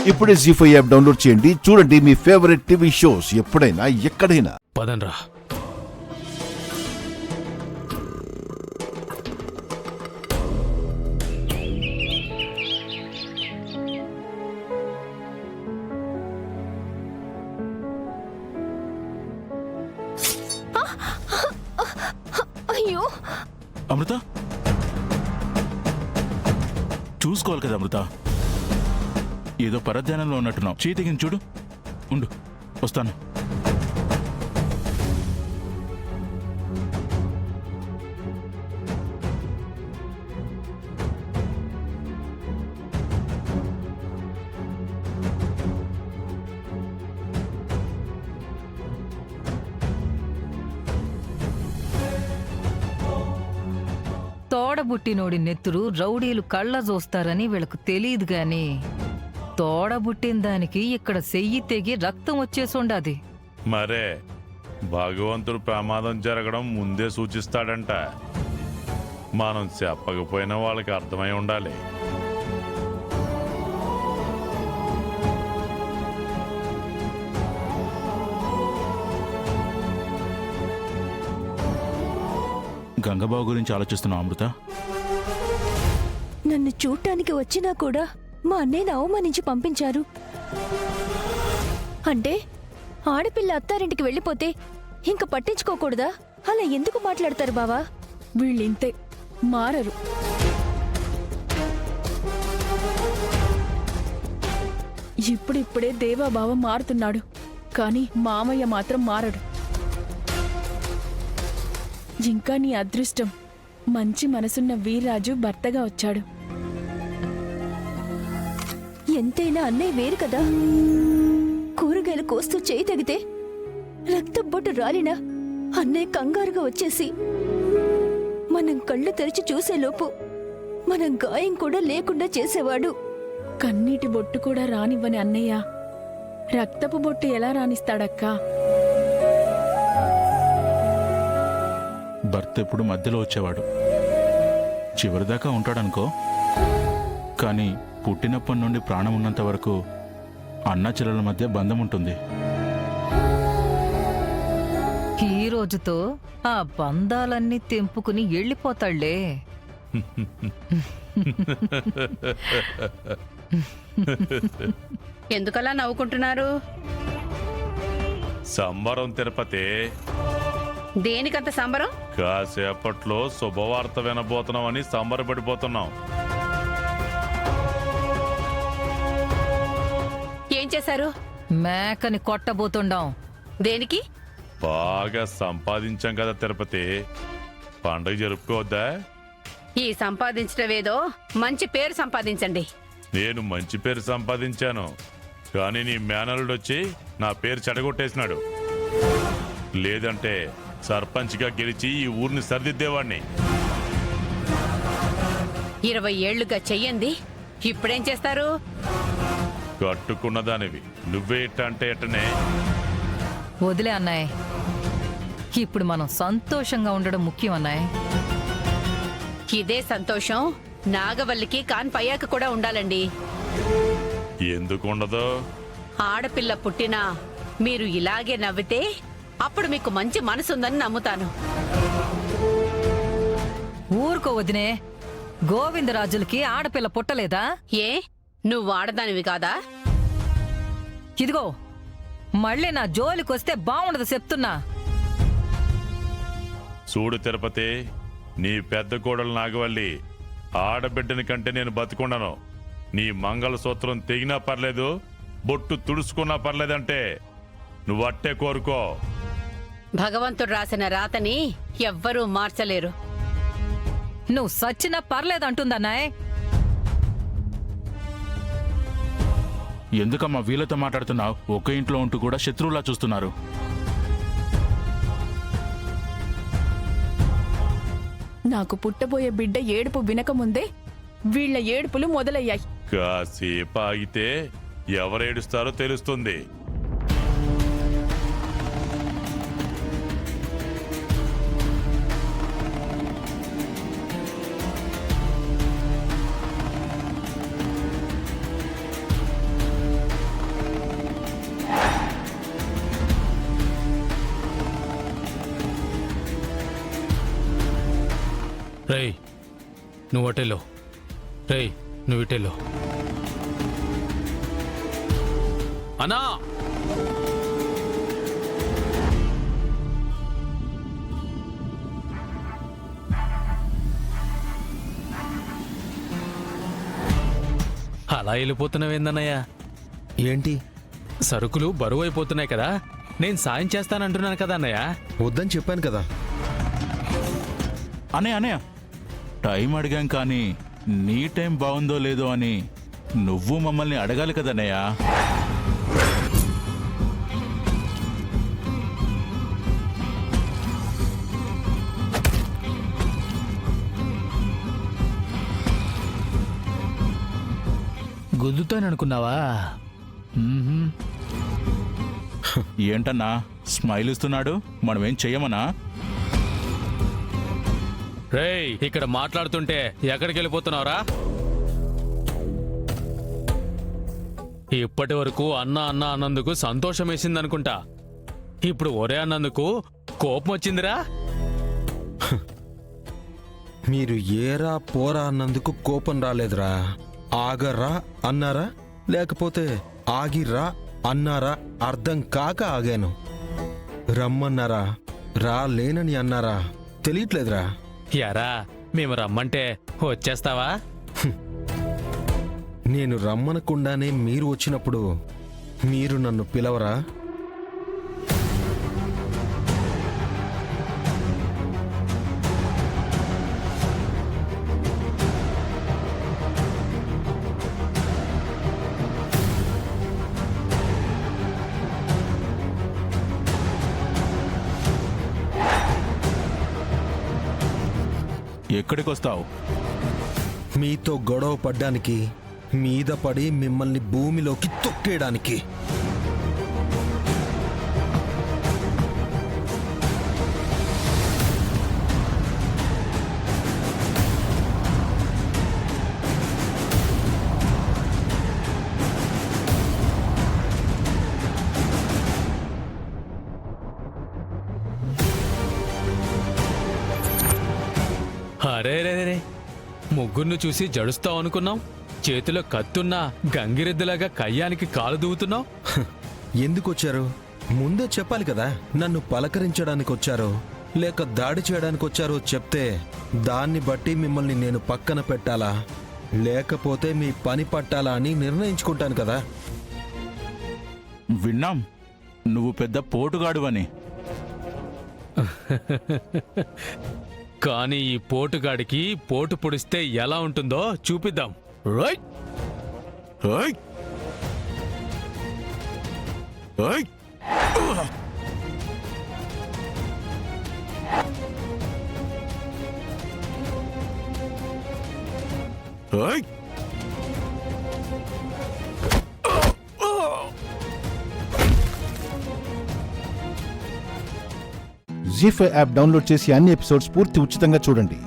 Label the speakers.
Speaker 1: ఇప్పుడే జీ5 app download చేయండి. చూడండి మీ ఫేవరెట్ టీవీ షోస్ ఎప్పుడైనా ఎక్కడైనా.
Speaker 2: పదండ్రా.
Speaker 3: అయ్యో
Speaker 2: అమృత, చూసుకోవాలి కదా అమృత. ఏదో పరధ్యానంలో ఉన్నట్టున్నావు. చేతికిని చూడు. ఉండు, వస్తాను.
Speaker 4: తోడబుట్టినోడి నెత్తురు రౌడీలు కళ్ళ చూస్తారని వీళ్ళకు తెలియదు గాని తోడబుట్టిన దానికి ఇక్కడ సెయ్యి తెగి రక్తం వచ్చేసుండాది.
Speaker 5: మరే భగవంతుడు ప్రమాదం జరగడం ముందే సూచిస్తాడంట. మనం చెప్పకపోయినా వాళ్ళకి అర్థమై ఉండాలి.
Speaker 2: గంగబాబు గురించి ఆలోచిస్తున్నావు అమృత?
Speaker 3: నన్ను చూడటానికి వచ్చినా కూడా మా అన్నయ్యని అవమానించి పంపించారు. అంటే ఆడపిల్ల అత్తారింటికి వెళ్ళిపోతే ఇంక పట్టించుకోకూడదా? అలా ఎందుకు మాట్లాడతారు బావా?
Speaker 6: వీళ్ళింతే, మారరు. ఇప్పుడిప్పుడే దేవాబావ మారుతున్నాడు, కానీ మామయ్య మాత్రం మారడు. ఇంకా నీ అదృష్టం, మంచి మనసున్న వీర్రాజు భర్తగా వచ్చాడు.
Speaker 3: ఎంతైనా అన్నయ్య వేరు కదా. కూరగాయలు కోస్తూ చేయి తగితే రక్తబొట్టు రాలినా అన్నయ్య కంగారుగా వచ్చేసి మనం కళ్ళు తెరిచి చూసేలోపు మనం గాయం కూడా లేకుండా చేసేవాడు.
Speaker 6: కన్నీటి బొట్టు కూడా రానివ్వని అన్నయ్య రక్తపు బొట్టు ఎలా రానిస్తాడక్కా?
Speaker 2: భర్త ఎప్పుడు మధ్యలో వచ్చేవాడు, చివరిదాకా ఉంటాడనుకో. కానీ పుట్టినప్పటి నుండి ప్రాణం ఉన్నంత వరకు అన్నా చెల్లెల మధ్య బంధం ఉంటుంది.
Speaker 4: ఈ రోజుతో ఆ బంధాలన్నీ తెంపుకుని వెళ్ళిపోతాళ్లే.
Speaker 7: ఎందుకలా నవ్వుకుంటున్నారు?
Speaker 5: సంబరం తిరుపతి.
Speaker 7: దేనికంత సంబరం?
Speaker 5: కాసేపట్లో శుభవార్త వినబోతున్నామని సంబరపడిపోతున్నాం.
Speaker 7: ఏం చేశారు?
Speaker 4: మేకని కొట్టబోతుండాం.
Speaker 7: దేనికి?
Speaker 5: బాగా సంపాదించాం కదా తిరుపతి, పండగ జరుపుకోవద్దా?
Speaker 7: ఈ సంపాదించటమేదో మంచి పేరు సంపాదించండి.
Speaker 5: నేను మంచి పేరు సంపాదించాను, కానీ నీ మేనల్లుడు వచ్చి నా పేరు చెడగొట్టేసినాడు. లేదంటే సర్పంచ్గా గెలిచి ఈ ఊరిని సరిదిద్దేవాణ్ణి.
Speaker 7: 20 ఏళ్లుగా చెయ్యండి, ఇప్పుడేం చేస్తారు?
Speaker 5: కట్టుకున్నదానివి నువ్వే ఇట్ట అంటే ఎట్టనే.
Speaker 4: వదిలే అన్నాయ్, ఇప్పుడు మనం సంతోషంగా ఉండడం ముఖ్యం అన్నాయ్.
Speaker 7: ఇదే సంతోషం నాగవల్లికి కాన్పయ్యాక కూడా ఉండాలండి.
Speaker 5: ఎందుకు ఉండదు?
Speaker 7: ఆడపిల్ల పుట్టినా మీరు ఇలాగే నవ్వితే అప్పుడు మీకు మంచి మనసుందని నమ్ముతాను.
Speaker 4: ఊరుకో వదినే, గోవిందరాజులకి ఆడపిల్ల పుట్టలేదా?
Speaker 7: ఏ, నువ్వు ఆడదానివి కాదా?
Speaker 4: ఇదిగో మళ్ళీ నా జోలికొస్తే బాగుండదు చెప్తున్నా.
Speaker 5: చూడు తిరుపతి, నీ పెద్ద కోడలు నాగవల్లి ఆడబిడ్డని కంటే నేను బతుకుండను. నీ మంగళసూత్రం తెగినా పర్లేదు, బొట్టు తుడుచుకున్నా పర్లేదంటే నువ్వు అట్టే కోరుకో.
Speaker 7: భగవంతుడు రాసిన రాతని ఎవ్వరూ మార్చలేరు.
Speaker 4: నువ్వు సచ్చినా పర్లేదంటుందన్నాయ్.
Speaker 2: ఎందుకమ్మా వీళ్ళతో మాట్లాడుతున్నావు? ఒకే ఇంట్లో ఉంటూ కూడా శత్రువులా చూస్తున్నారు.
Speaker 6: నాకు పుట్టబోయే బిడ్డ ఏడుపు వినకముందే వీళ్ల ఏడుపులు మొదలయ్యాయి.
Speaker 5: కాసేపు ఆగితే ఎవరేడుస్తారో తెలుస్తుంది.
Speaker 8: రేయ్ నువ్వు అటెల్లో, రేయ్ నువ్వు ఇటెల్లో. అన్నా అలా వెళ్ళిపోతున్నావేందన్నయ్య?
Speaker 9: ఏంటి?
Speaker 8: సరుకులు బరువు అయిపోతున్నాయి కదా, నేను సాయం చేస్తానంటున్నాను కదా అన్నయ్య.
Speaker 9: వద్దని చెప్పాను కదా.
Speaker 2: అనయ్య టైం అడిగాం కానీ నీ టైం బాగుందో లేదో అని నువ్వు మమ్మల్ని అడగాలి కదన్నయ్య.
Speaker 8: గుద్దుతాననుకున్నావా?
Speaker 2: ఏంటన్నా స్మైల్ ఇస్తున్నాడు, మనమేం చెయ్యమనా?
Speaker 8: రేయ్ ఇక్కడ మాట్లాడుతుంటే ఎక్కడికి వెళ్ళిపోతున్నావురా? ఇప్పటి వరకు అన్న అన్న అన్నందుకు సంతోషం వేసిందనుకుంటా, ఇప్పుడు ఒరే అన్నందుకు కోపం వచ్చిందిరా?
Speaker 9: మీరు ఏరా పోరా అన్నందుకు కోపం రాలేదురా. ఆగరా అన్నారా, లేకపోతే ఆగిర్రా అన్నారా అర్థం కాక ఆగాను. రమ్మన్నారా, రాలేనని అన్నారా తెలియట్లేదురా.
Speaker 8: యారా మేము రమ్మంటే వచ్చేస్తావా?
Speaker 9: నేను రమ్మనకుండానే మీరు వచ్చినప్పుడు మీరు నన్ను పిలవరా?
Speaker 2: ఎక్కడికి వస్తావు?
Speaker 9: మీతో గొడవ పడ్డానికి, మీద పడి మిమ్మల్ని భూమిలోకి తొక్కేయడానికి.
Speaker 8: అరే రే రే, ముగ్గుర్ను చూసి జడుస్తావు అనుకున్నాం, చేతిలో కత్తున్నా గంగిరెద్దులాగా కయ్యానికి కాలు దూవుతున్నావు.
Speaker 9: ఎందుకు వచ్చారు? ముందే చెప్పాలి కదా. నన్ను పలకరించడానికి వచ్చారో లేక దాడి చేయడానికి వచ్చారో చెప్తే దాన్ని బట్టి మిమ్మల్ని నేను పక్కన పెట్టాలా లేకపోతే మీ పని పట్టాలా అని నిర్ణయించుకుంటాను కదా.
Speaker 2: విన్నాం నువ్వు పెద్ద పోటుగాడువని.
Speaker 8: కానీ ఈ పోటుగాడికి పోటు పొడిస్తే ఎలా ఉంటుందో చూపిద్దాం. రైట్
Speaker 2: ఏయ్! ఏయ్! ఏయ్!
Speaker 1: జీ5 యాప్ డౌన్లోడ్ చేసి అన్ని ఎపిసోడ్స్ పూర్తి ఉచితంగా చూడండి.